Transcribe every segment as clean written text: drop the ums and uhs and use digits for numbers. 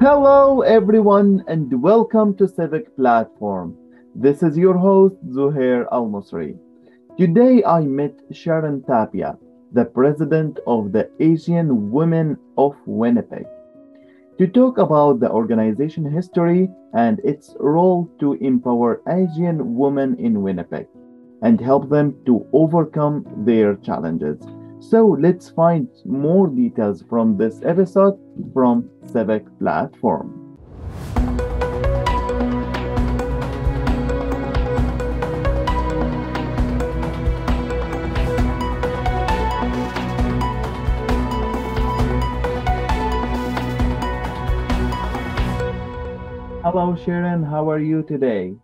Hello, everyone, and welcome to Civic Platform. This is your host, Zuher Almusre. Today, I met Sharan Tappia, the president of the Asian Women of Winnipeg, to talk about the organization history and its role to empower Asian women in Winnipeg and help them to overcome their challenges. So let's find more details from this episode from Civic Platform. Hello, Sharon. How are you today?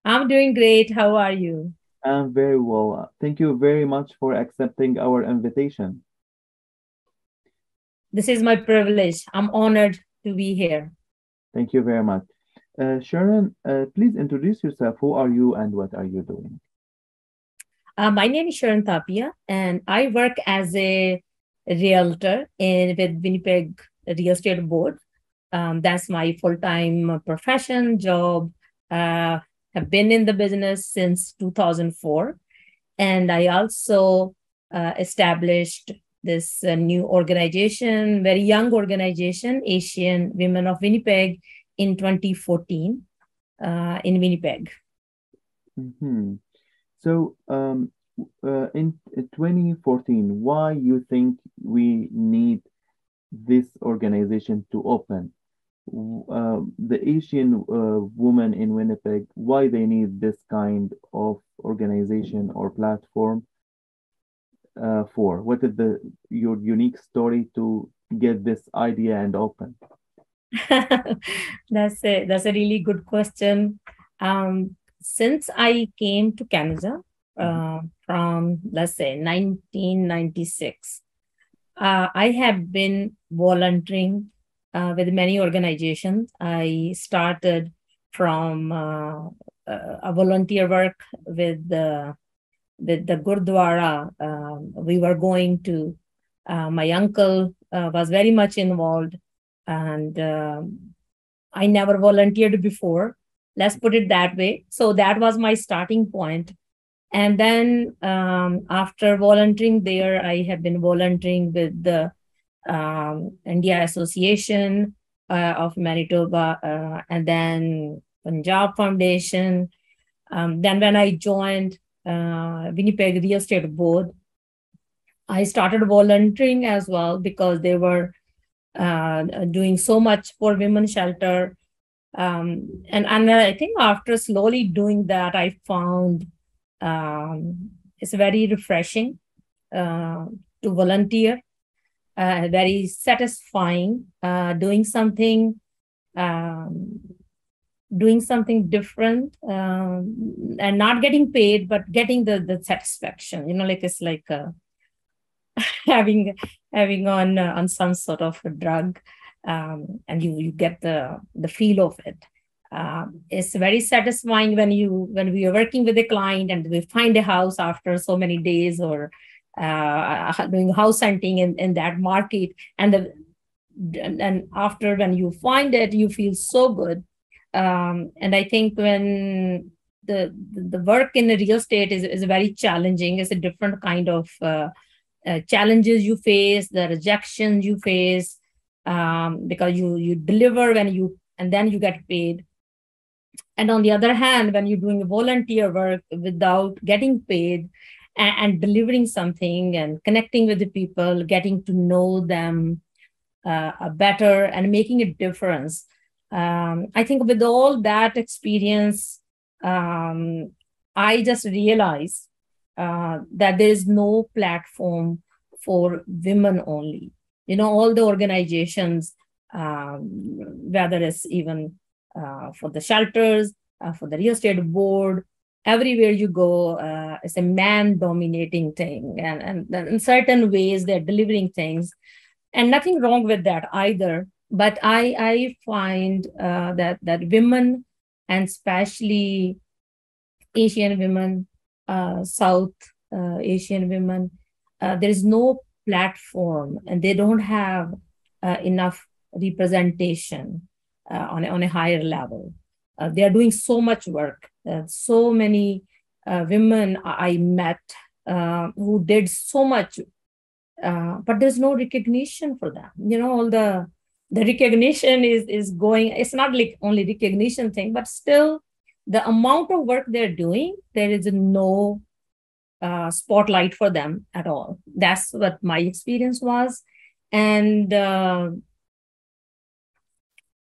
I'm doing great. How are you? I'm very well. Thank you very much for accepting our invitation. This is my privilege. I'm honored to be here. Thank you very much. Sharon, please introduce yourself. Who are you and what are you doing? My name is Sharan Tappia, and I work as a realtor with Winnipeg Real Estate Board. That's my full-time profession job. Have been in the business since 2004, and I also established this new organization, very young organization, Asian Women of Winnipeg, in 2014 in Winnipeg. Mhm. So, in 2014, why you think we need this organization to open? The Asian women in Winnipeg, why they need this kind of organization or platform for? What is the your unique story to get this idea and open? That's a really good question. Since I came to Canada Mhm. from, let's say, 1996, I have been volunteering with many organizations. I started from a volunteer work with the Gurdwara. We were going to. My uncle was very much involved, and I never volunteered before. Let's put it that way. So that was my starting point. And then after volunteering there, I have been volunteering with the India Association of Manitoba, and then Punjab Foundation. Then when I joined Winnipeg Real Estate Board, I started volunteering as well because they were doing so much for women's shelter. And I think after slowly doing that, I found it's very refreshing to volunteer, very satisfying, um, doing something different, and not getting paid, but getting the satisfaction. Like it's like having having on some sort of a drug, and you get the feel of it. It's very satisfying when we are working with a client and we find a house after so many days, or doing house hunting in that market, and after when you find it, you feel so good. And I think when the work in the real estate is very challenging. It's a different kind of challenges you face, the rejections you face, because you deliver and then you get paid. And on the other hand, when you're doing volunteer work without getting paid, and delivering something and connecting with the people, getting to know them better and making a difference. I think with all that experience, I just realized that there is no platform for women only. All the organizations, whether it's even for the shelters, for the real estate board, everywhere you go, it's a man dominating thing. And in certain ways, they're delivering things. And nothing wrong with that either. But I find that women, and especially Asian women, South Asian women, there is no platform and they don't have enough representation. on a higher level. They are doing so much work. So many women I met who did so much, but there's no recognition for them. All the recognition is going. It's not like only recognition thing, but still the amount of work they're doing, there is no spotlight for them at all. That's what my experience was. And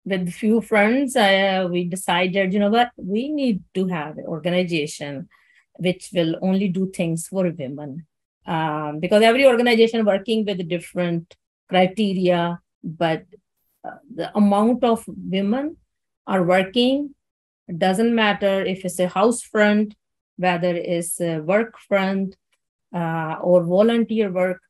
with few friends, we decided, what, we need to have an organization which will only do things for women. Because every organization working with different criteria, but the amount of women are working, it doesn't matter if it's a house front, whether it's a work front or volunteer work.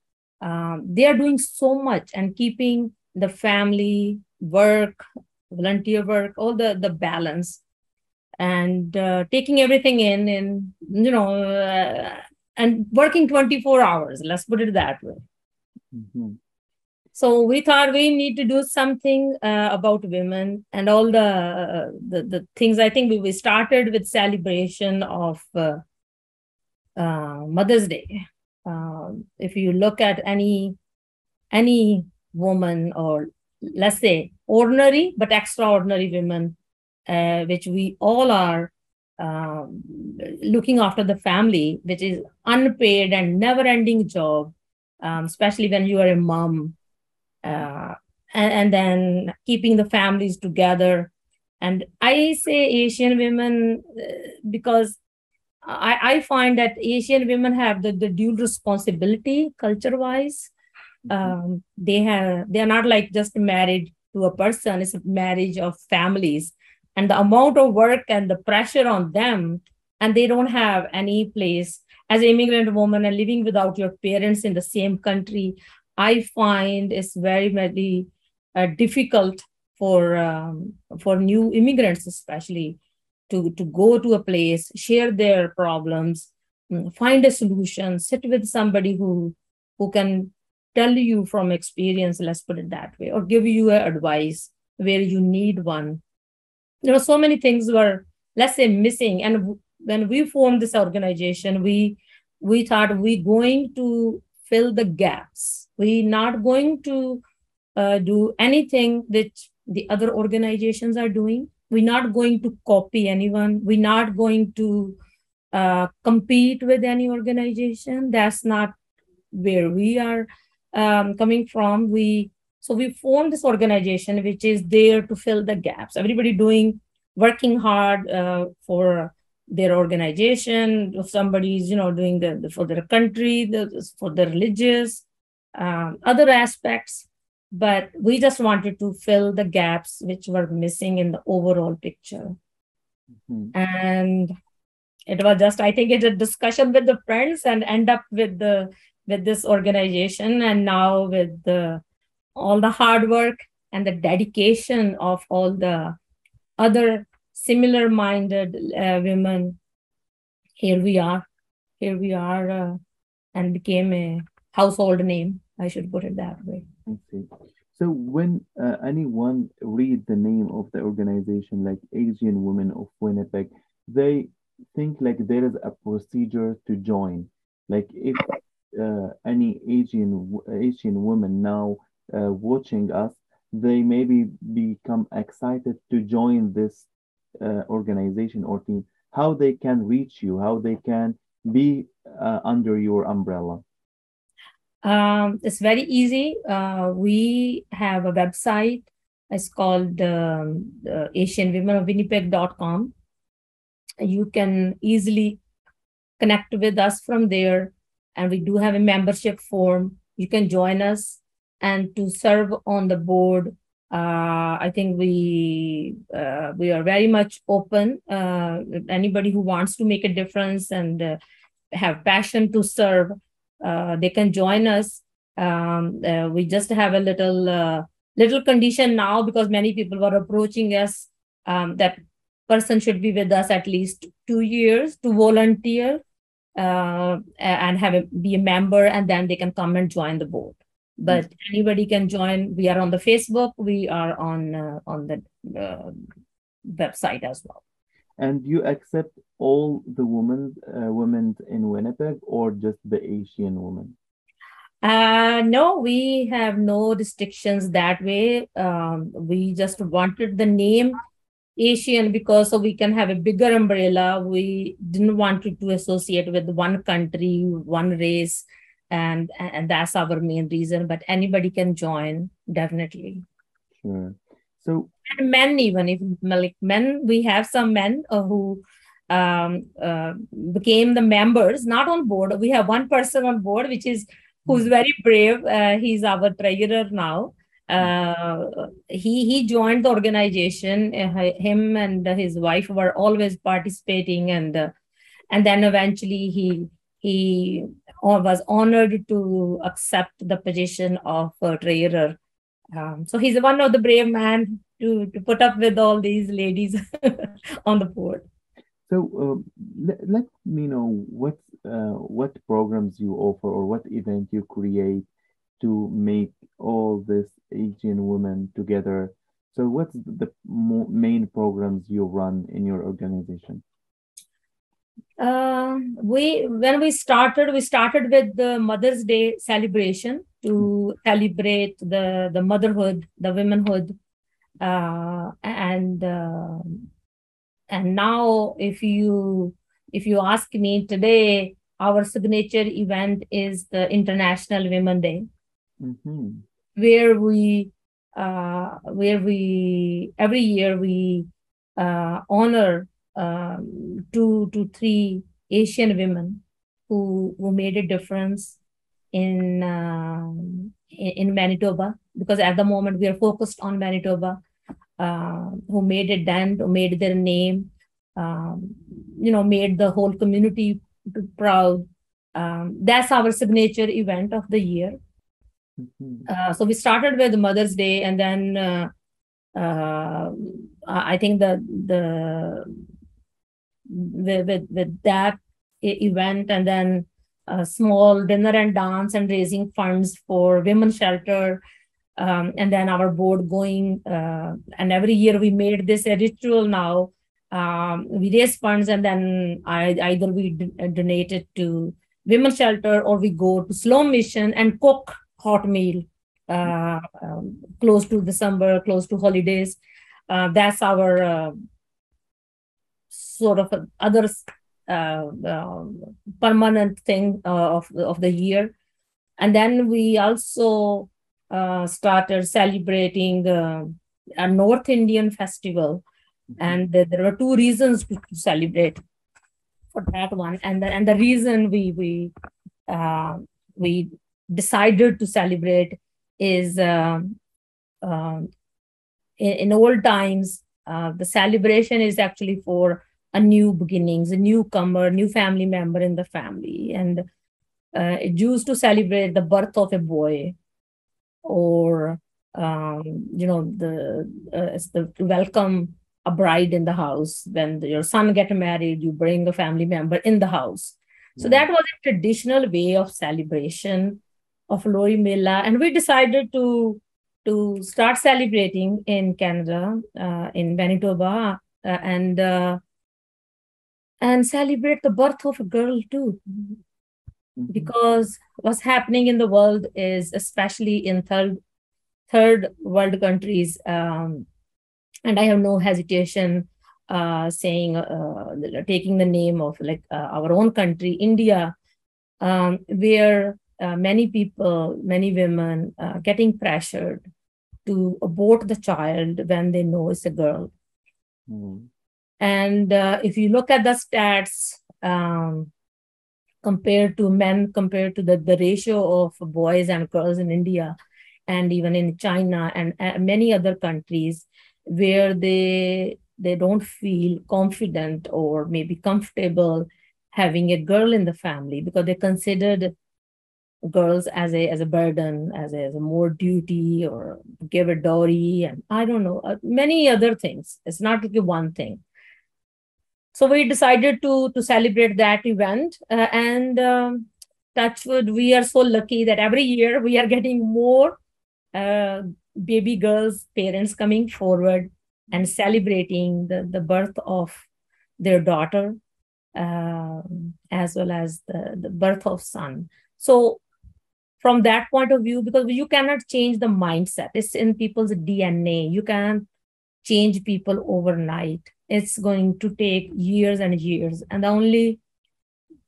They are doing so much and keeping the family, work, volunteer work, all the balance, and taking everything in and working 24 hours, let's put it that way. Mm-hmm. So we thought we need to do something about women and all the things. I think we started with celebration of Mother's Day. If you look at any woman, or let's say ordinary but extraordinary women, which we all are, looking after the family, which is unpaid and never-ending job, especially when you are a mom, and then keeping the families together. And I say Asian women because I find that Asian women have the dual responsibility culture-wise. They are not like just married to a person, it's a marriage of families. And the amount of work and the pressure on them, and they don't have any place as an immigrant woman and living without your parents in the same country. I find it's very, very difficult for new immigrants, especially, to go to a place, share their problems, find a solution, sit with somebody who can tell you from experience, let's put it that way, or give you advice where you need one. So many things were, let's say, missing. And when we formed this organization, we thought we're going to fill the gaps. We're not going to do anything which the other organizations are doing. We're not going to copy anyone. We're not going to compete with any organization. That's not where we are coming from. So we formed this organization which is there to fill the gaps. Everybody working hard for their organization. If somebody's doing for their country, for the religious, other aspects. But we just wanted to fill the gaps which were missing in the overall picture. Mm-hmm. And it was just, I think, it's a discussion with the friends and end up with this organization. And now with all the hard work and the dedication of all the other similar-minded women, here we are, and became a household name. I should put it that way. I see. So when anyone read the name of the organization, like Asian Women of Winnipeg, they think like there is a procedure to join. Like if any Asian woman now watching us, they maybe become excited to join this organization or team, how they can reach you, how they can be under your umbrella. It's very easy. We have a website. It's called Asian Women of Winnipeg.com. You can easily connect with us from there. And we do have a membership form. You can join us. And to serve on the board, I think we are very much open. Anybody who wants to make a difference and have passion to serve, they can join us. We just have a little condition now, because many people were approaching us, that person should be with us at least 2 years to volunteer and be a member, and then they can come and join the board. but anybody can join. We are on the Facebook. We are on the website as well. And you accept all the women in Winnipeg or just the Asian women? No, we have no restrictions that way. We just wanted the name Asian because so we can have a bigger umbrella. We didn't want it to associate with one country, one race, and that's our main reason. But anybody can join, definitely. Sure. So and men, even if like men, we have some men who became the members, not on board. We have one person on board, who's very brave. He's our treasurer now. He joined the organization. Him and his wife were always participating, and then eventually he was honored to accept the position of treasurer. So he's one of the brave men to put up with all these ladies on the board. So let me know what programs you offer or what event you create to make all these Asian women together. So what's the main programs you run in your organization? When we started with the Mother's Day celebration to celebrate the motherhood, the womanhood, and now if you ask me today, our signature event is the International Women's Day, where we every year we honor 2 to 3 Asian women who made a difference in Manitoba, because at the moment we are focused on Manitoba, who made a dent, who made their name, made the whole community proud. That's our signature event of the year. So we started with Mother's Day, and then I think with that event, and then a small dinner and dance and raising funds for women's shelter, and then our board going, and every year we made this a ritual now. We raise funds, and then either we donate it to women's shelter, or we go to Slow Mission and cook hot meal close to December, close to holidays. That's our sort of other permanent thing of the year. And then we also started celebrating a North Indian festival, and there were 2 reasons to celebrate for that one. And the reason we decided to celebrate is in old times, the celebration is actually for a new beginnings, a newcomer, new family member in the family. And it used to celebrate the birth of a boy, or to welcome a bride in the house. When your son get married, you bring a family member in the house. So that was a traditional way of celebration of Lori Mela, and we decided to start celebrating in Canada, in Manitoba, and celebrate the birth of a girl too. Because what's happening in the world is, especially in third world countries, and I have no hesitation saying, taking the name of our own country, India, where many people, many women getting pressured to abort the child when they know it's a girl. And if you look at the stats, compared to men, compared to the ratio of boys and girls in India, and even in China and many other countries, where they don't feel confident or maybe comfortable having a girl in the family, because they considered girls as a burden, as a more duty, or give a dowry, and I don't know, many other things. It's not like one thing. So we decided to celebrate that event, and touch wood, we are so lucky that every year we are getting more baby girls, parents coming forward and celebrating the birth of their daughter, as well as the birth of son. So from that point of view, because you cannot change the mindset, it's in people's DNA. You can't change people overnight. It's going to take years and years. And the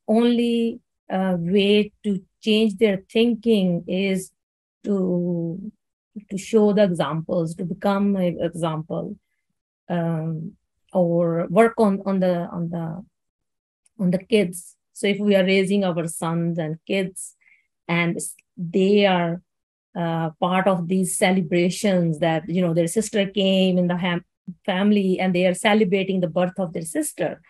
only way to change their thinking is to show the examples, to become an example, or work on the kids. So if we are raising our sons and kids, and they are part of these celebrations, that their sister came in the family and they are celebrating the birth of their sister,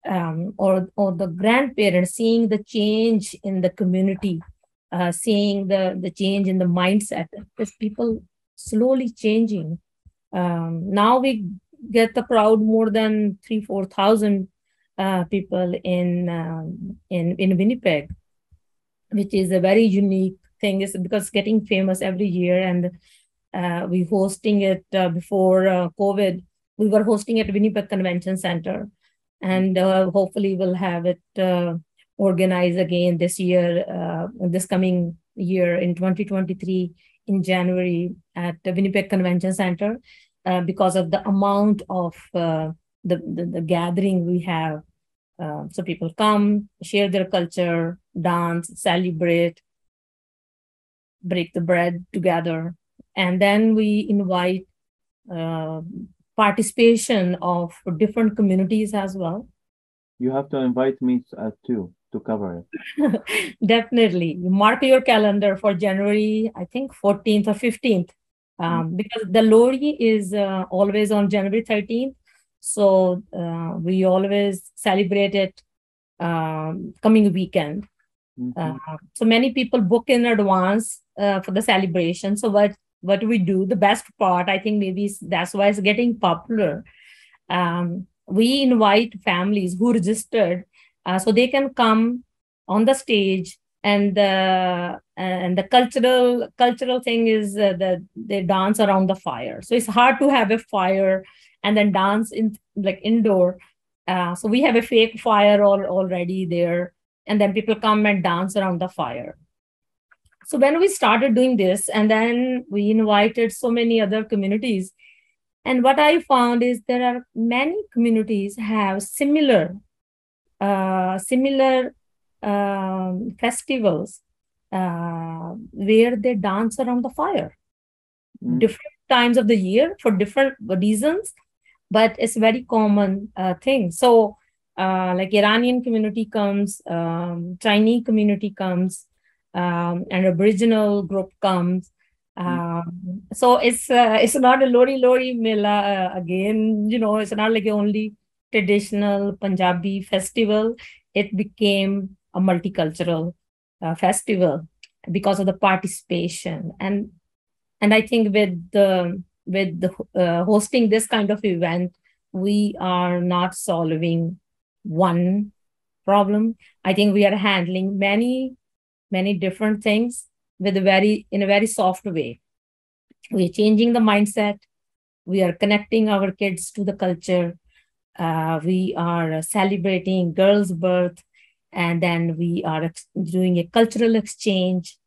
or the grandparents seeing the change in the community, seeing the change in the mindset, because people slowly changing. Now we get the crowd more than 3,000-4,000 people in Winnipeg, which is a very unique thing. Is because it's getting famous every year, and we hosting it before COVID. We were hosting it at Winnipeg Convention Center, and hopefully we'll have it organized again this year, this coming year in 2023 in January at the Winnipeg Convention Center, because of the amount of the gathering we have. So people come, share their culture, dance, celebrate, break the bread together. And then we invite participation of different communities as well. You have to invite me too to cover it. Definitely. You mark your calendar for January, I think 14th or 15th, because the Lori is always on January 13th. So we always celebrate it coming weekend. So many people book in advance for the celebration. So what do we do? The best part, I think maybe that's why it's getting popular. We invite families who registered, so they can come on the stage, and the cultural thing is that they dance around the fire. So it's hard to have a fire and then dance in like indoor. So we have a fake fire already there, and then people come and dance around the fire. So when we started doing this, and then we invited so many other communities, and what I found is there are many communities have similar festivals where they dance around the fire. Different times of the year for different reasons, but it's very common thing. So like Iranian community comes, Chinese community comes, and Aboriginal group comes. So it's not a Lori Mela again, it's not like only traditional Punjabi festival. It became a multicultural festival because of the participation. And I think with the hosting this kind of event, we are not solving one problem. I think we are handling many different things in a very soft way. We are changing the mindset. We are connecting our kids to the culture. We are celebrating girls' birth, and then we are doing a cultural exchange.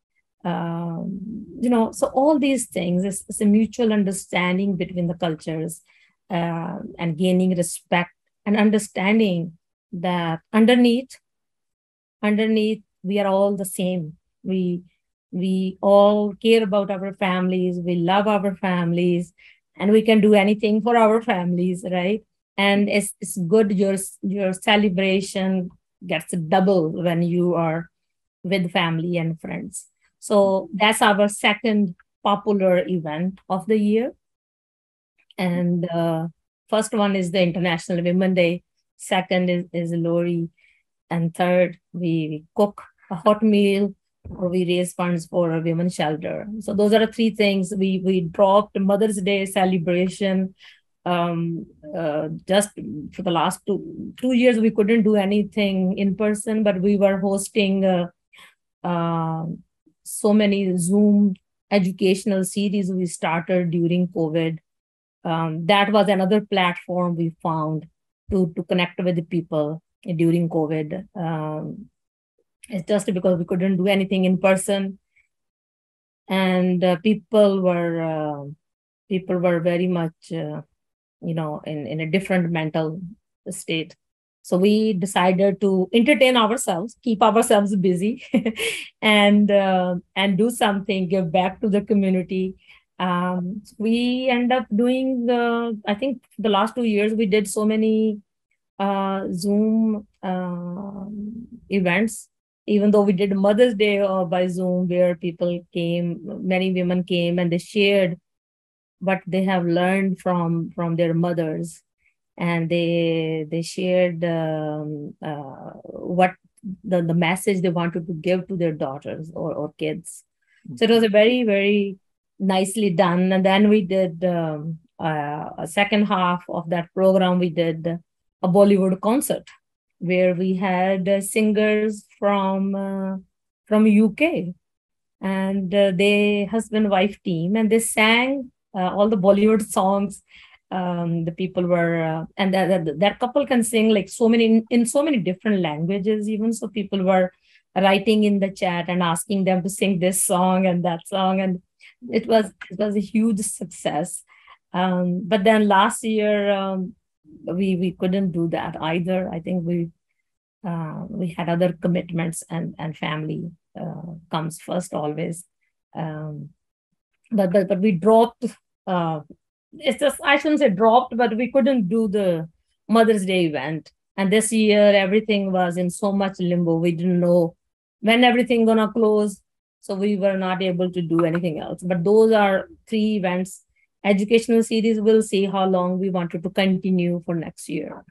So all these things is a mutual understanding between the cultures, and gaining respect and understanding that underneath we are all the same. We all care about our families. We love our families, and we can do anything for our families, right? And it's good. Your celebration gets double when you are with family and friends. So that's our second popular event of the year. And first one is the International Women's Day. Second is Lori. And third, we cook a hot meal, or we raise funds for a women's shelter. So those are the three things. We dropped Mother's Day celebration. Just for the last two years, we couldn't do anything in person, but we were hosting so many Zoom educational series we started during COVID. That was another platform we found to connect with the people during COVID. It's just because we couldn't do anything in person, and people were very much in a different mental state. So we decided to entertain ourselves, keep ourselves busy, and do something, give back to the community. We end up doing I think the last 2 years we did so many Zoom events. Even though we did Mother's Day by Zoom, where people came, many women came, and they shared what they have learned from their mothers, and they shared what the message they wanted to give to their daughters or kids. So it was a very, very nicely done. And then we did a second half of that program. We did a Bollywood concert where we had singers from UK, and they husband-wife team, and they sang all the Bollywood songs. The people were, and that couple can sing like so many in so many different languages, even. So people were writing in the chat and asking them to sing this song and that song, and it was a huge success. But then last year we couldn't do that either. I think we had other commitments, and family comes first always. But we dropped. It's just, I shouldn't say dropped, but we couldn't do the Mother's Day event. And this year everything was in so much limbo. We didn't know when everything gonna close, so we were not able to do anything else. But those are 3 events. Educational series, we'll see how long we wanted to continue for next year.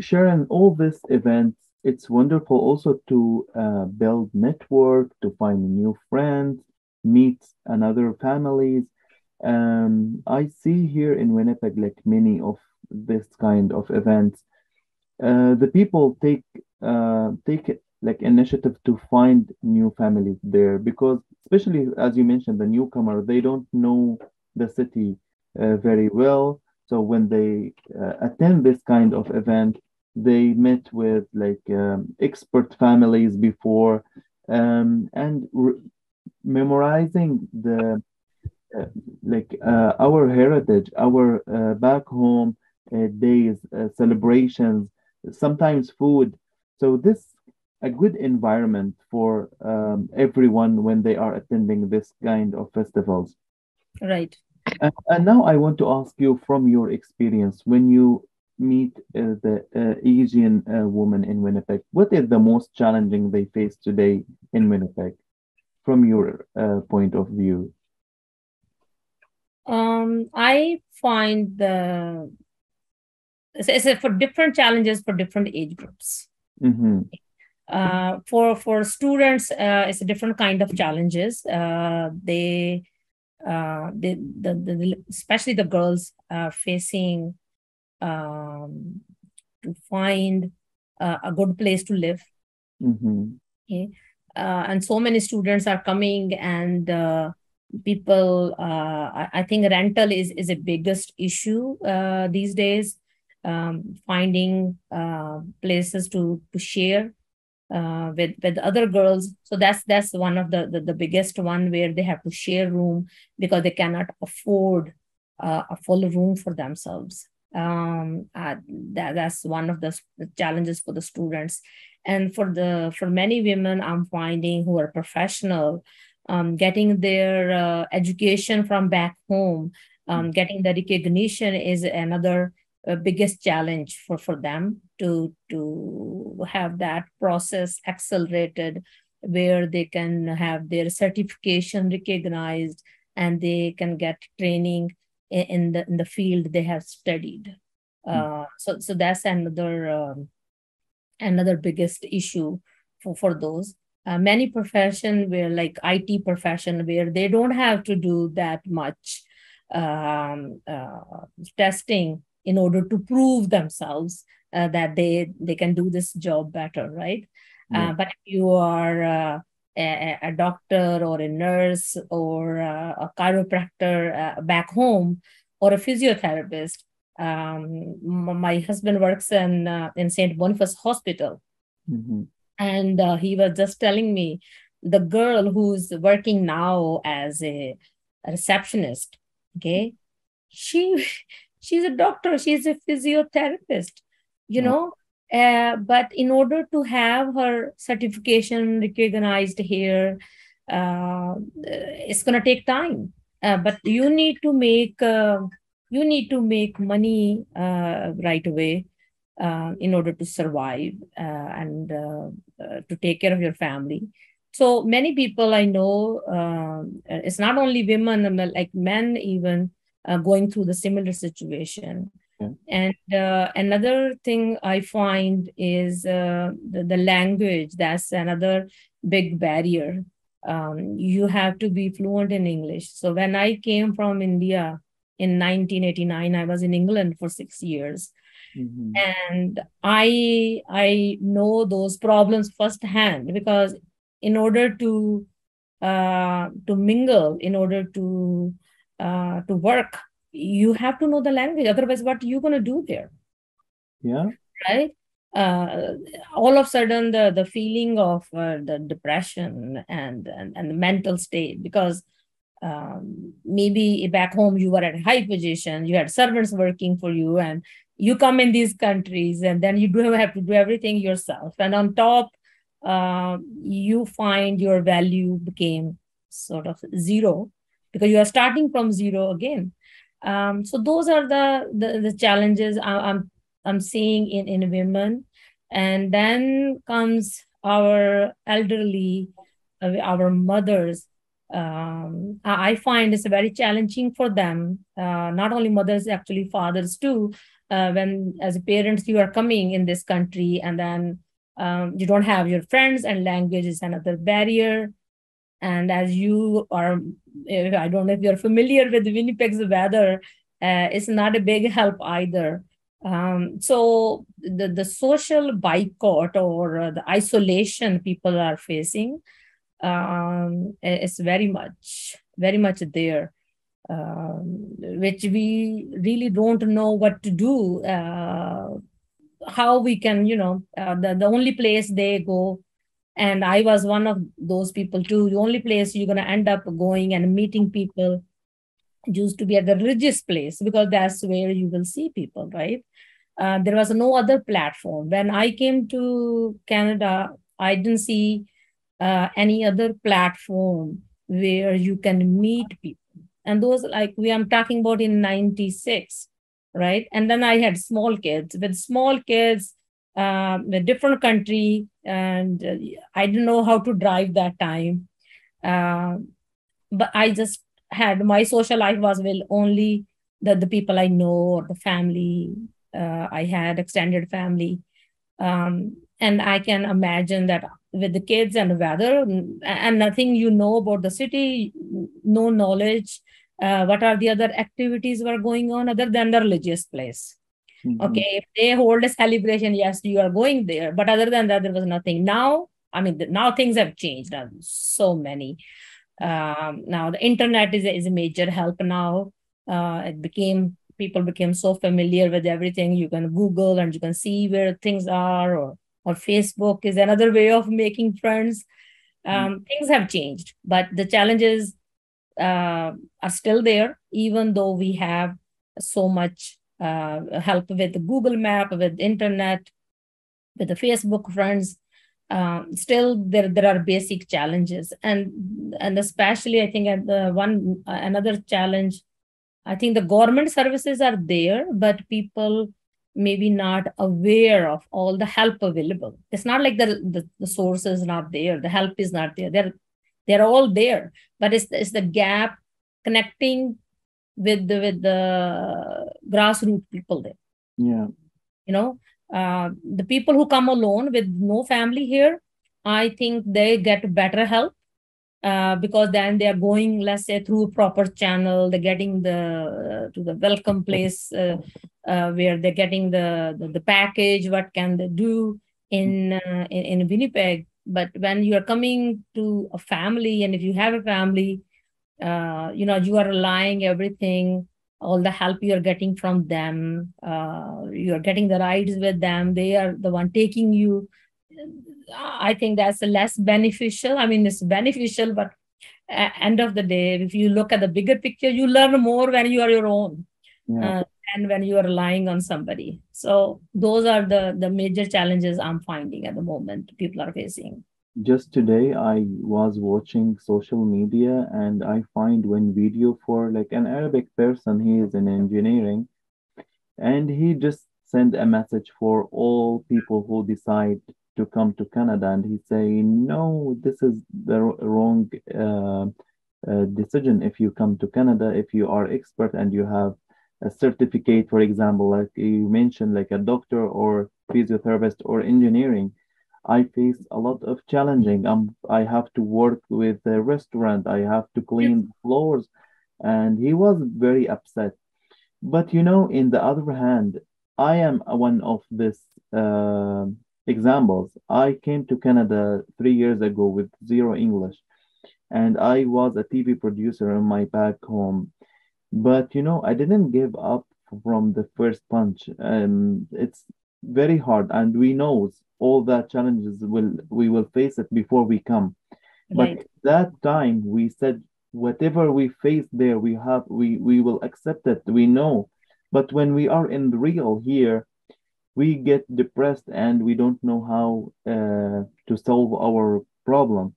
Sharon, all these events, it's wonderful also to build network, to find new friends, meet another families. I see here in Winnipeg, like many of this kind of events, the people take like initiative to find new families there, because especially as you mentioned, the newcomer, they don't know the city very well. So when they attend this kind of event, they met with like expert families before, and memorizing the our heritage, our back home days, celebrations, sometimes food. So this a good environment for everyone when they are attending this kind of festivals. Right. And now I want to ask you, from your experience, when you meet the Asian woman in Winnipeg, what is the most challenging they face today in Winnipeg, from your point of view? I find it's for different challenges for different age groups. Mm-hmm. For students, it's a different kind of challenges. Especially the girls are facing to find a good place to live. Mm-hmm. Okay. And so many students are coming, and people, I think rental is a biggest issue these days. Finding places to share with other girls. So that's one of the biggest one, where they have to share room because they cannot afford a full room for themselves. That's one of the challenges for the students. And for many women, I'm finding, who are professional, getting their education from back home, getting the recognition is another biggest challenge for them to have that process accelerated, where they can have their certification recognized and they can get training in the field they have studied. So that's another biggest issue for those. Many profession, where like IT profession, where they don't have to do that much testing in order to prove themselves that they can do this job better, right? Yeah. But if you are a doctor or a nurse or a chiropractor back home or a physiotherapist. My husband works in St. Boniface Hospital. And he was just telling me the girl who's working now as a receptionist, okay, she's a doctor, she's a physiotherapist, but in order to have her certification recognized here, it's going to take time. But you need to make money right away in order to survive and to take care of your family. So many people I know, it's not only women, like men even, going through the similar situation. And another thing I find is the language. That's another big barrier. You have to be fluent in English. So when I came from India in 1989, I was in England for 6 years. And I know those problems firsthand, because in order to mingle, in order to work, you have to know the language. Otherwise, what are you going to do there? Yeah. Right? All of a sudden, the feeling of the depression and the mental state, because maybe back home you were at a high position, you had servants working for you, and you come in these countries and then you do have to do everything yourself. And on top, you find your value became sort of zero, because you are starting from zero again. So those are the challenges I'm seeing in women. And then comes our elderly, our mothers. I find it's very challenging for them. Not only mothers, actually fathers too. When as parents you are coming in this country, and then you don't have your friends, and language is another barrier. And as you are, I don't know if you're familiar with Winnipeg's weather, it's not a big help either. So the social boycott or the isolation people are facing is very much there, which we really don't know what to do. How we can, the only place they go, and I was one of those people too, the only place you're going to end up going and meeting people used to be at the religious place, because that's where you will see people, right? There was no other platform. When I came to Canada, I didn't see any other platform where you can meet people. And those, like I'm talking about in 96, right? And then I had small kids. With small kids, a different country, and I didn't know how to drive that time. But I just had, my social life was with only the people I know or the family. I had extended family. And I can imagine that with the kids and the weather and nothing about the city, no knowledge, what are the other activities were going on other than the religious place. Okay, if they hold a celebration, yes, you are going there. But other than that, there was nothing. Now, now things have changed. So many. Now the internet is a major help now. People became so familiar with everything. You can Google and you can see where things are, or Facebook is another way of making friends. Things have changed, but the challenges are still there, even though we have so much help with the Google Map, with internet, with the Facebook friends. Still there are basic challenges, and especially I think another challenge, I think the government services are there, but people maybe not aware of all the help available. It's not like the source is not there, the help is not there. They're all there, but it's the gap connecting with the grassroots people there. Yeah. The people who come alone with no family here, I think they get better help. Because then they are going, let's say, through a proper channel. They're getting to the welcome place where they're getting the package. What can they do in Winnipeg? But when you are coming to a family, and if you have a family, you are relying everything, all the help you are getting from them, you are getting the rides with them, they are the one taking you. I think that's less beneficial. I mean, it's beneficial, but end of the day, if you look at the bigger picture, you learn more when you are your own, Yeah. and when you are relying on somebody. So those are the major challenges I'm finding at the moment people are facing. Just today, I was watching social media and I find one video for like an Arabic person. He is in engineering and he just sent a message for all people who decide to come to Canada. And he say, no, this is the wrong decision. If you come to Canada, if you are expert and you have a certificate, for example, like you mentioned, like a doctor or physiotherapist or engineering, I face a lot of challenging. I have to work with a restaurant. I have to clean floors, and he was very upset. But in the other hand, I am one of this uh, examples. I came to Canada 3 years ago with zero English, and I was a TV producer in my back home. But I didn't give up from the first punch. It's very hard, and we know all the challenges we will face it before we come. But Right. at that time, we said whatever we face there, we will accept it. We know. But when we are in the real here, we get depressed and we don't know how to solve our problem.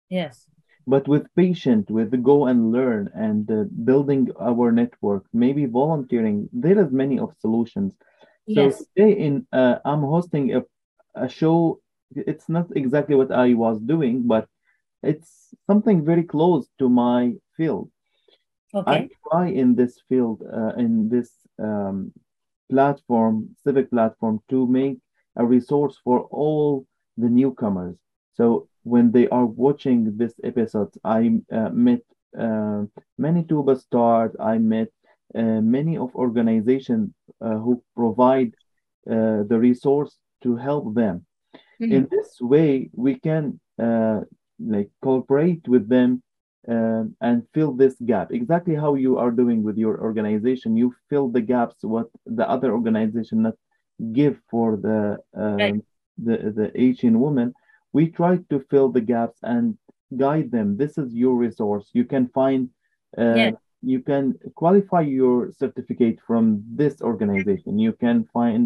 Yes. But with patience, with the go and learn and building our network, maybe volunteering, there is many of solutions. So Yes. today I'm hosting a show. It's not exactly what I was doing, but it's something very close to my field. I Okay. try in this field, in this platform, civic platform, to make a resource for all the newcomers. So when they are watching this episode, I met uh, many tuba stars. I met many of organizations who provide the resource to help them. In Mhm. this way, we can like cooperate with them and fill this gap. Exactly how you are doing with your organization, you fill the gaps what the other organization not give for Right. the Asian women. We try to fill the gaps and guide them. This is your resource. You can find. Uh, Yes. you can qualify your certificate from this organization. You can find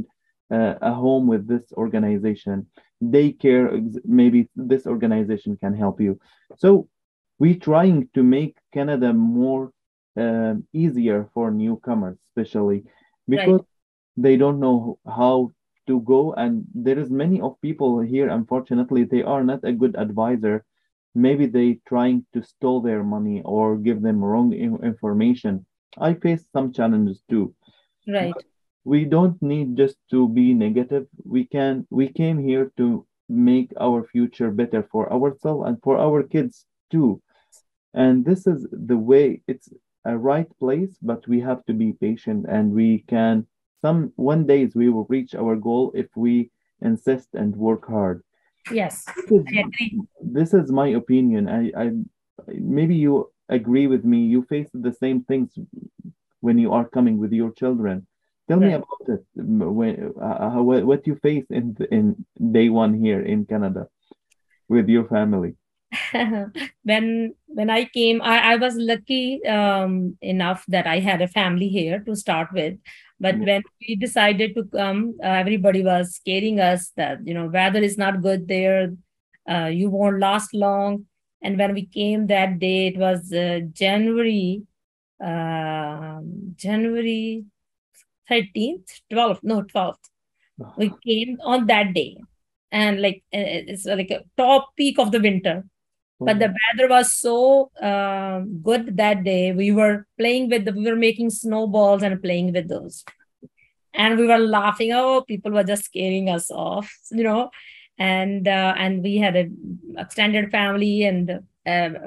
a home with this organization, daycare, maybe this organization can help you. So we trying to make Canada more easier for newcomers, especially Right. because they don't know how to go, and there is many of people here, unfortunately they are not a good advisor. Maybe they trying to steal their money or give them wrong information. I face some challenges too. Right. We don't need just to be negative. We came here to make our future better for ourselves and for our kids too. And this is the way. It's a right place, but we have to be patient, and we can some one days we will reach our goal if we insist and work hard. Yes. This is I agree. this is my opinion. I maybe you agree with me. You face the same things when you are coming with your children. Tell me Right. about it. What you face in day one here in Canada with your family. When I came, I was lucky enough that I had a family here to start with. But Yeah. when we decided to come, everybody was scaring us that weather is not good there, you won't last long. And when we came that day, it was January 13th, 12th, no 12th. We came on that day, and like it's like a top peak of the winter, but the Oh, weather was so good that day. We were making snowballs and playing with those, and we were laughing. Oh, people were just scaring us off, and we had a extended family and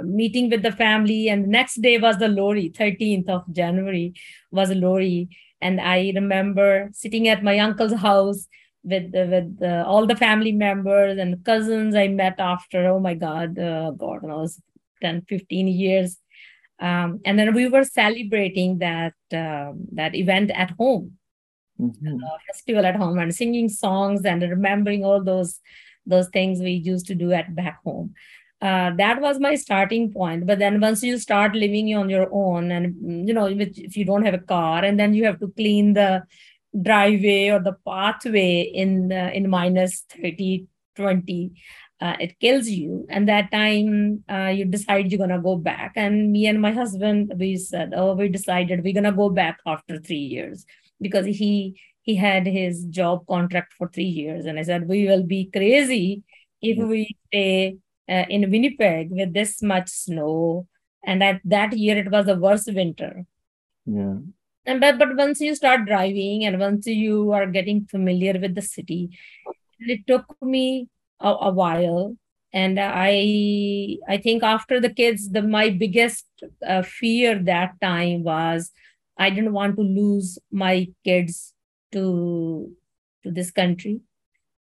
meeting with the family. And the next day was the Lori, 13th of January was Lori, and I remember sitting at my uncle's house. all the family members and cousins I met after, oh my God, God knows, 10, 15 years. And then we were celebrating that event at home, festival at home, and singing songs and remembering all those things we used to do at back home. That was my starting point. But then once you start living on your own, and if you don't have a car, and then you have to clean the driveway or the pathway in minus 30, 20, it kills you. And that time you decide you're gonna go back. And me and my husband, we said, we decided we're gonna go back after 3 years, because he had his job contract for 3 years. And I said, we will be crazy if we stay in Winnipeg with this much snow. And that year it was the worst winter. Yeah. And but once you start driving and once you are getting familiar with the city, it took me a while. And I think after the kids, my biggest fear that time was I didn't want to lose my kids to this country,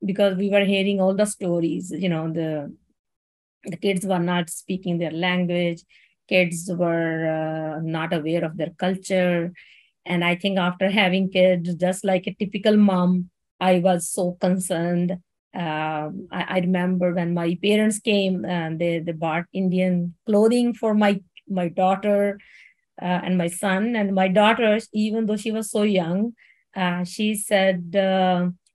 because we were hearing all the stories. The kids were not speaking their language. Kids were not aware of their culture. And I think after having kids, just like a typical mom, I was so concerned. I remember when my parents came and they bought Indian clothing for my daughter and my son. And my daughter, even though she was so young, she said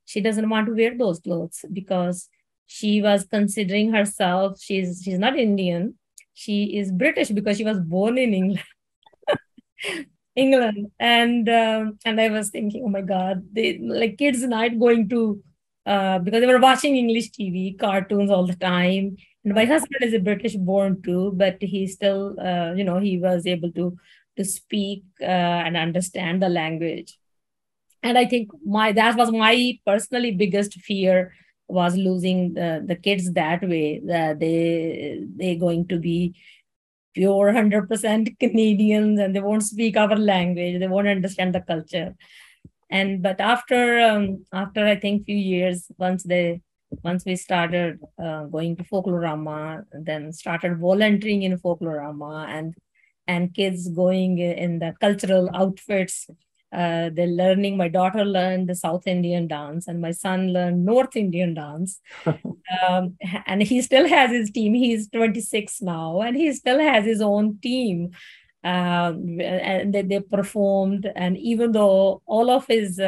she doesn't want to wear those clothes, because she was considering herself, she's not Indian, she is British, because she was born in England. And I was thinking, oh my God, they like kids not going to because they were watching English TV cartoons all the time. And my husband is a British born too, but he still he was able to speak and understand the language. And I think that was my personally biggest fear, was losing the kids that way, that they going to be pure 100% Canadians, and they won't speak our language, they won't understand the culture. But after I think few years, once we started going to Folklorama, then started volunteering in Folklorama, and kids going in the cultural outfits. They're learning. My daughter learned the South Indian dance, and my son learned North Indian dance. And he still has his team. He's 26 now, and he still has his own team. And they performed. And even though all of his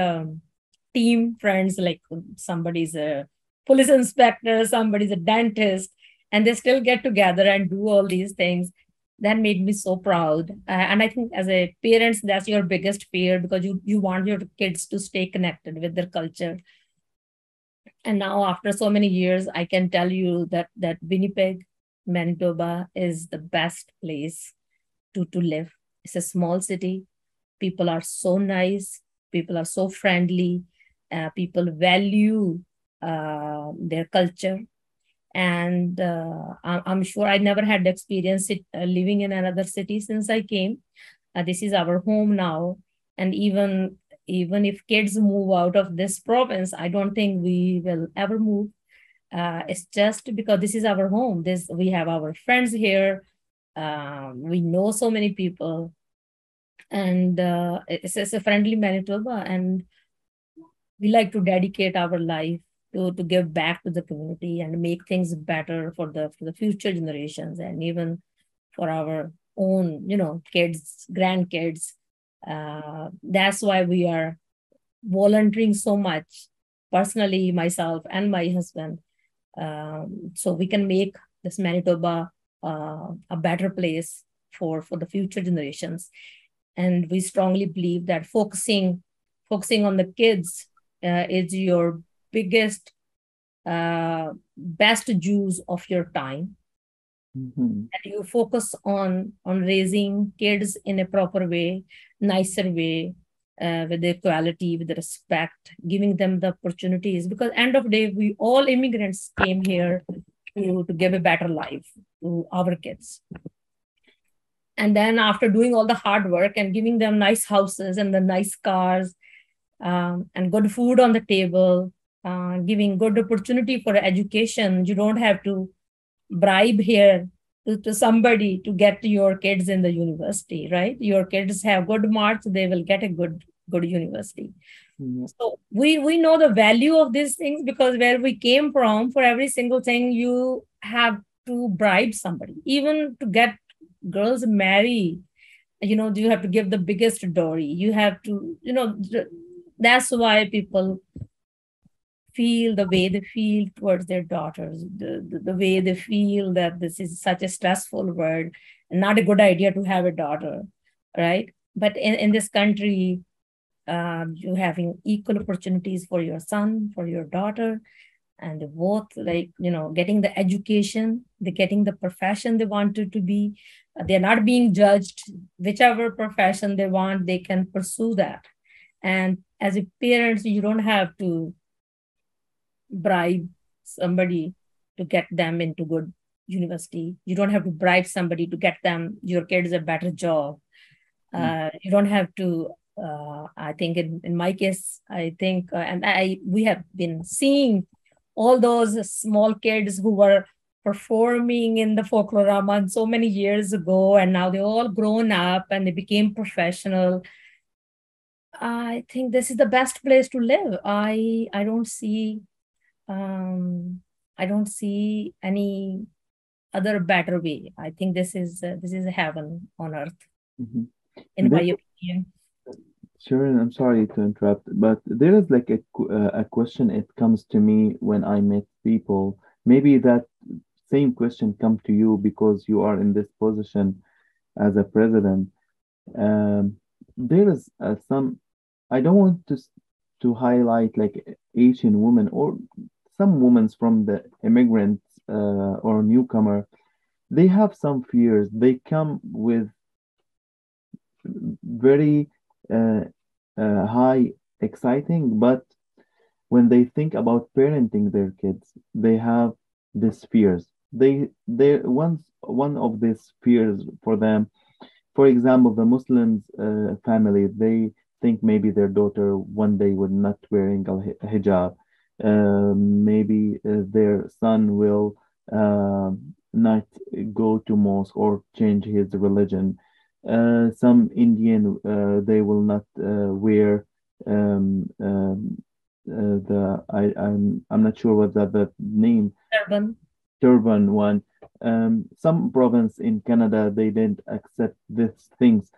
team friends, like somebody's a police inspector, somebody's a dentist, and they still get together and do all these things, that made me so proud. And I think as a parents, that's your biggest fear, because you want your kids to stay connected with their culture. And now after so many years, I can tell you that Winnipeg, Manitoba is the best place to live. It's a small city. People are so nice. People are so friendly. People value their culture. And I'm sure I never had the experience living in another city since I came. This is our home now. And even if kids move out of this province, I don't think we will ever move. It's just because this is our home. We have our friends here. We know so many people. And it's a friendly Manitoba. And we like to dedicate our life to give back to the community and make things better for the future generations, and even for our own, kids, grandkids. That's why we are volunteering so much, personally, myself and my husband, so we can make this Manitoba a better place for the future generations. And we strongly believe that focusing on the kids is your biggest, best use of your time. And you focus on raising kids in a proper way, nicer way, with equality, with respect, giving them the opportunities. Because end of the day, we all immigrants came here to give a better life to our kids. And then after doing all the hard work and giving them nice houses and the nice cars, and good food on the table, giving good opportunity for education. You don't have to bribe here to somebody to get your kids in the university, right? Your kids have good marks, they will get a good university. Yeah. So we know the value of these things, because where we came from, for every single thing you have to bribe somebody. Even to get girls marry, you have to give the biggest dowry. You have to, that's why people feel the way they feel towards their daughters, the way they feel that this is such a stressful world and not a good idea to have a daughter, right? But in this country, you having equal opportunities for your son, for your daughter, and they both, like, getting the education, they're getting the profession they wanted to be. They're not being judged. Whichever profession they want, they can pursue that. And as a parent, you don't have to bribe somebody to get them into good university. You don't have to bribe somebody to get them, your kids, a better job. You don't have to, I think in my case, I think, we have been seeing all those small kids who were performing in the folklorama so many years ago, and now they're all grown up and they became professional. I think this is the best place to live. I don't see I don't see any other better way. I think this is a heaven on earth, Mm-hmm. in my opinion. Sharon, I'm sorry to interrupt, but there is like a question. It comes to me when I meet people. Maybe that same question come to you because you are in this position as a president. Um, there is some. I don't want to highlight like Asian women or some women from the immigrants or newcomer. They have some fears. They come with very uh, high exciting, but when they think about parenting their kids, they have these fears. They once one of these fears for them, for example, the Muslims family, they think maybe their daughter one day would not wearing a hijab. Maybe their son will not go to mosque or change his religion. Some Indian, they will not wear I'm not sure what the name Urban. turban one. Some province in Canada, they didn't accept these things,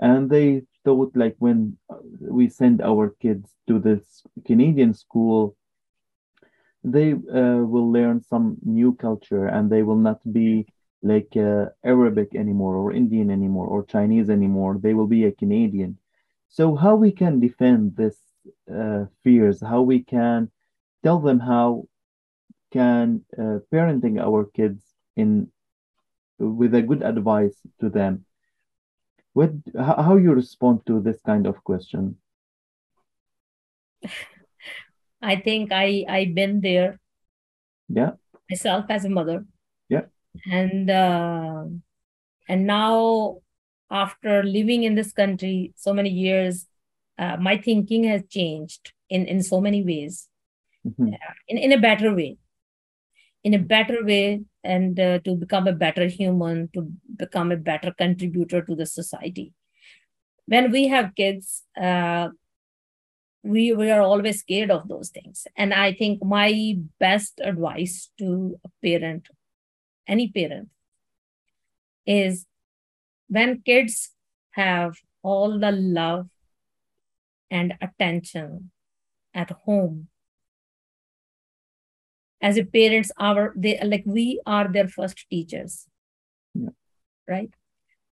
and they thought like when we send our kids to this Canadian school, they will learn some new culture and they will not be like Arabic anymore or Indian anymore or Chinese anymore. They will be a Canadian. So how we can defend this fears? How we can tell them how can parenting our kids in with a good advice to them? What how you respond to this kind of question? I think I've been there Yeah, myself as a mother, yeah. and now, after living in this country so many years, my thinking has changed in so many ways, Mhm. in a better way, and to become a better human, to become a better contributor to the society. When we have kids, we are always scared of those things. And I think my best advice to a parent, any parent, is when kids have all the love and attention at home, as a parents, we are their first teachers, Yeah. right?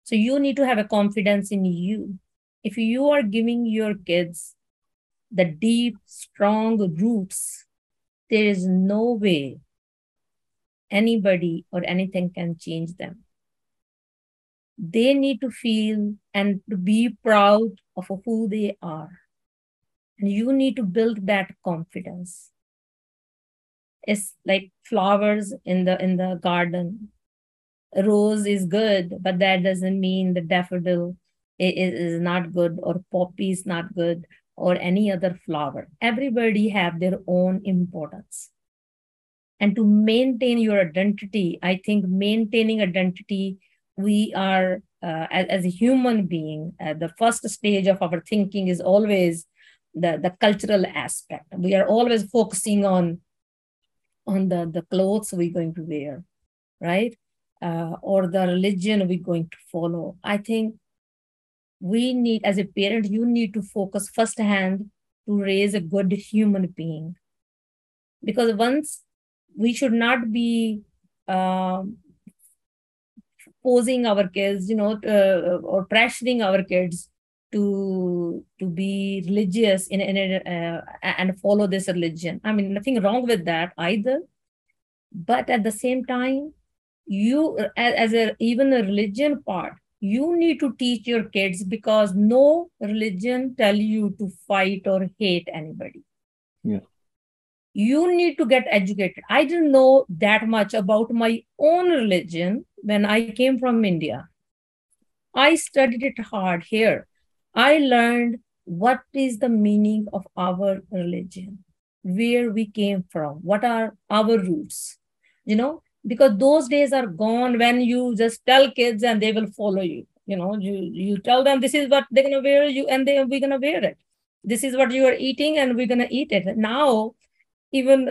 So you need to have a confidence in you. If you are giving your kids the deep, strong roots, there is no way anybody or anything can change them. They need to feel and to be proud of who they are. And you need to build that confidence. It's like flowers in the garden. A rose is good, but that doesn't mean the daffodil is not good, or poppy is not good, or any other flower. Everybody have their own importance. And to maintain your identity, I think maintaining identity, we are, as a human being, the first stage of our thinking is always the cultural aspect. We are always focusing on the clothes we're going to wear, right? Or the religion we're going to follow. I think we need, as a parent, you need to focus firsthand to raise a good human being. Because once we should not be posing our kids, or pressuring our kids to be religious and follow this religion. I mean, nothing wrong with that either. But at the same time, you, as even the religion part, you need to teach your kids, because no religion tell you to fight or hate anybody. Yeah. You need to get educated. I didn't know that much about my own religion when I came from India. I studied it hard here. I learned what is the meaning of our religion, where we came from, what are our roots, because those days are gone when you just tell kids and they will follow you. You tell them this is what they're going to wear, and we're going to wear it. This is what you are eating and we're going to eat it. Now, even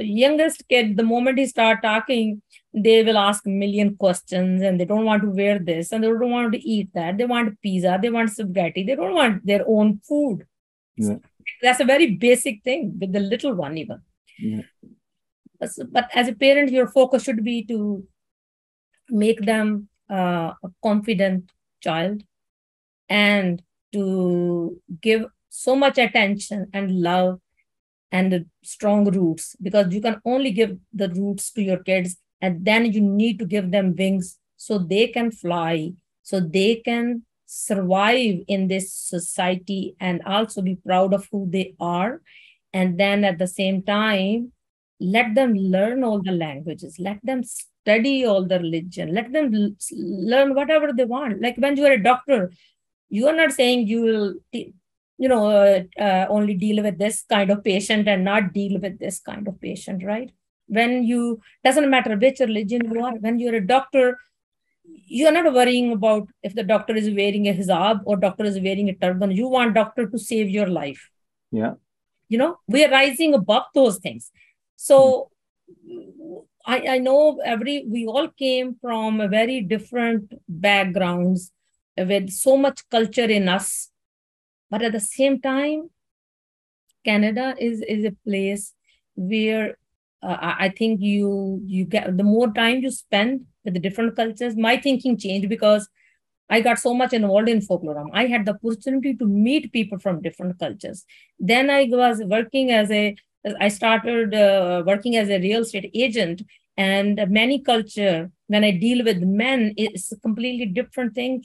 youngest kid, the moment he start talking, they will ask a million questions, and they don't want to wear this, and they don't want to eat that. They want pizza, they want spaghetti, they don't want their own food. Yeah. That's a very basic thing with the little one even. Yeah. But as a parent, your focus should be to make them a confident child, and to give so much attention and love and the strong roots, because you can only give the roots to your kids, and then you need to give them wings so they can fly, so they can survive in this society and also be proud of who they are. And then at the same time, let them learn all the languages, let them study all the religion, let them learn whatever they want. Like when you are a doctor, you are not saying you will only deal with this kind of patient and not deal with this kind of patient, right? When you, doesn't matter which religion you are, when you're a doctor, you're not worrying about if the doctor is wearing a hijab or doctor is wearing a turban. You want doctor to save your life. Yeah. We are rising above those things. So I know we all came from a very different backgrounds with so much culture in us. But at the same time, Canada is a place where I think you get, the more time you spend with the different cultures, my thinking changed, because I got so much involved in folklore. I had the opportunity to meet people from different cultures. Then I started working as a real estate agent, and many culture, when I deal with men, it's a completely different thing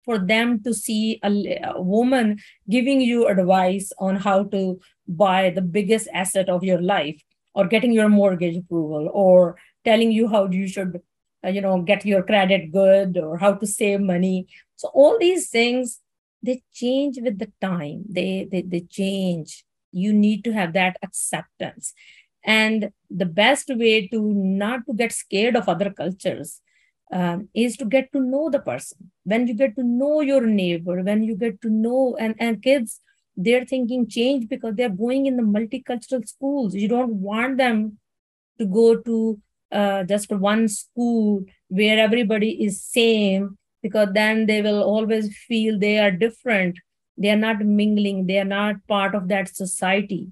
for them to see a woman giving you advice on how to buy the biggest asset of your life, or getting your mortgage approval, or telling you how you should get your credit good, or how to save money. So all these things, they change with the time. They change. You need to have that acceptance. And the best way to not to get scared of other cultures is to get to know the person. When you get to know your neighbor, when you get to know, and kids, their thinking change because they're going in the multicultural schools. You don't want them to go to just one school where everybody is same, because then they will always feel they are different. They are not mingling. They are not part of that society.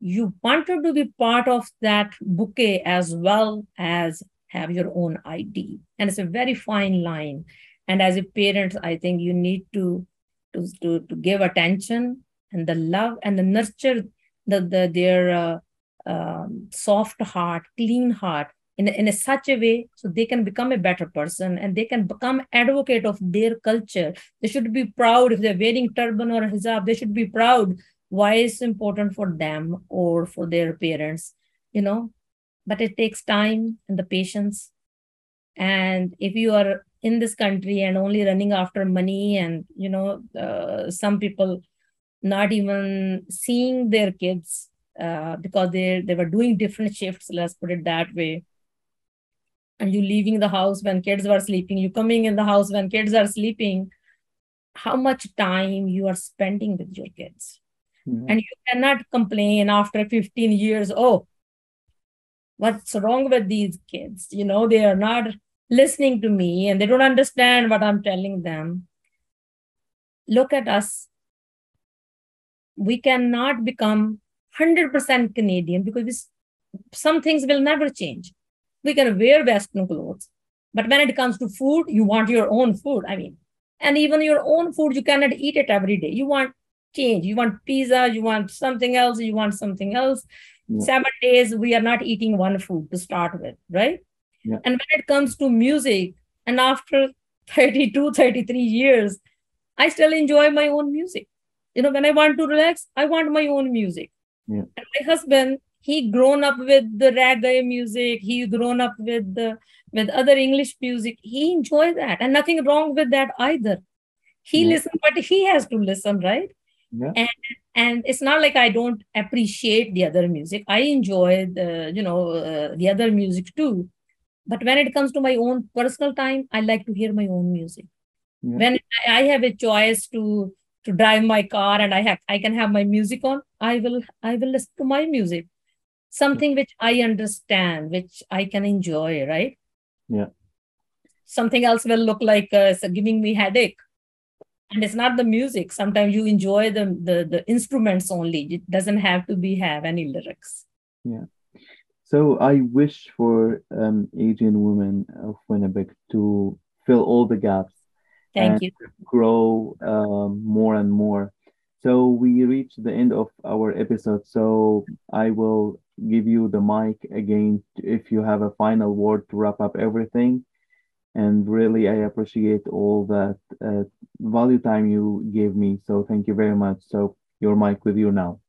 You wanted to be part of that bouquet as well as have your own ID. And it's a very fine line. And as a parent, I think you need to give attention and the love and the nurture their soft heart, clean heart in a such a way so they can become a better person and they can become advocate of their culture. They should be proud if they're wearing turban or hijab. They should be proud why it's important for them or for their parents, But it takes time and the patience. And if you are in this country and only running after money, and some people not even seeing their kids because they were doing different shifts, let's put it that way. And you leaving the house when kids were sleeping, you coming in the house when kids are sleeping, how much time you are spending with your kids. And you cannot complain after 15 years, oh, what's wrong with these kids? They are not listening to me and they don't understand what I'm telling them. Look at us. We cannot become 100% Canadian because some things will never change. We can wear Western clothes, but when it comes to food, you want your own food. And even your own food, you cannot eat it every day. You want change. You want pizza, you want something else, you want something else. Yeah. 7 days, we are not eating one food to start with, right? Yeah. And when it comes to music, and after 32, 33 years, I still enjoy my own music. When I want to relax, I want my own music. Yeah. And my husband, he grown up with the reggae music. He grown up with other English music. He enjoys that, and nothing wrong with that either. He listens, but he has to listen, right? Yeah. And it's not like I don't appreciate the other music. I enjoy the other music too. But when it comes to my own personal time, I like to hear my own music. Yeah. When I have a choice to drive my car and I can have my music on, I will listen to my music. Something which I understand, which I can enjoy, right? Yeah. Something else will look like giving me headache. And it's not the music. Sometimes you enjoy the instruments only. It doesn't have to have any lyrics. Yeah. So I wish for Asian women of Winnipeg to fill all the gaps. Thank you. Grow more and more. So we reached the end of our episode. So I will give you the mic again if you have a final word to wrap up everything. And really, I appreciate all that value time you gave me. So thank you very much. So your mic with you now.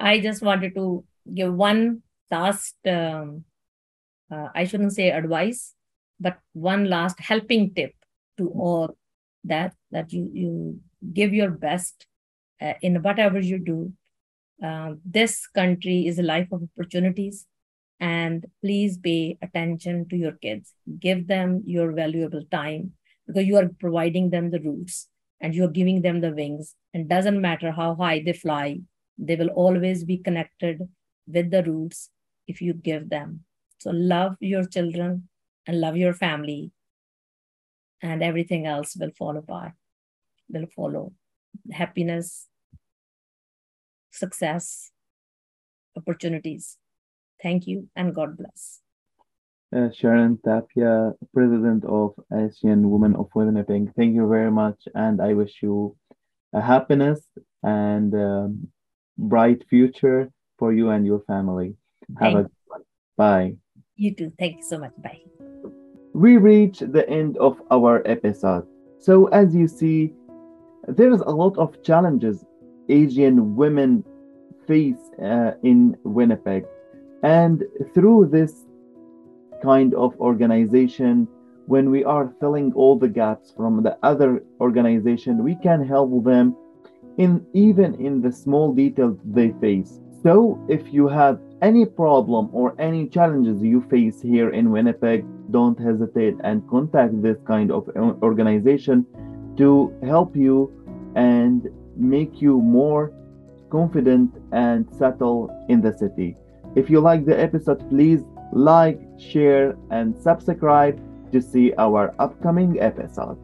I just wanted to give one last, I shouldn't say advice, but one last helping tip to all that you give your best in whatever you do. This country is a life of opportunities. And please pay attention to your kids. Give them your valuable time because you are providing them the roots and you are giving them the wings. And doesn't matter how high they fly, they will always be connected with the roots if you give them. So love your children and love your family, and everything else will follow. Happiness, success, opportunities. Thank you and God bless. Sharan Tappia, President of Asian Women of Winnipeg. Thank you very much, and I wish you a happiness and bright future for you and your family. Have a good one. Bye. You too. Thank you so much. Bye. We reach the end of our episode. So as you see, there's a lot of challenges Asian women face in Winnipeg. And through this kind of organization, when we are filling all the gaps from the other organization, we can help them even in the small details they face. So if you have any problem or any challenges you face here in Winnipeg, don't hesitate and contact this kind of organization to help you and make you more confident and settle in the city. If you like the episode, please like, share, and subscribe to see our upcoming episodes.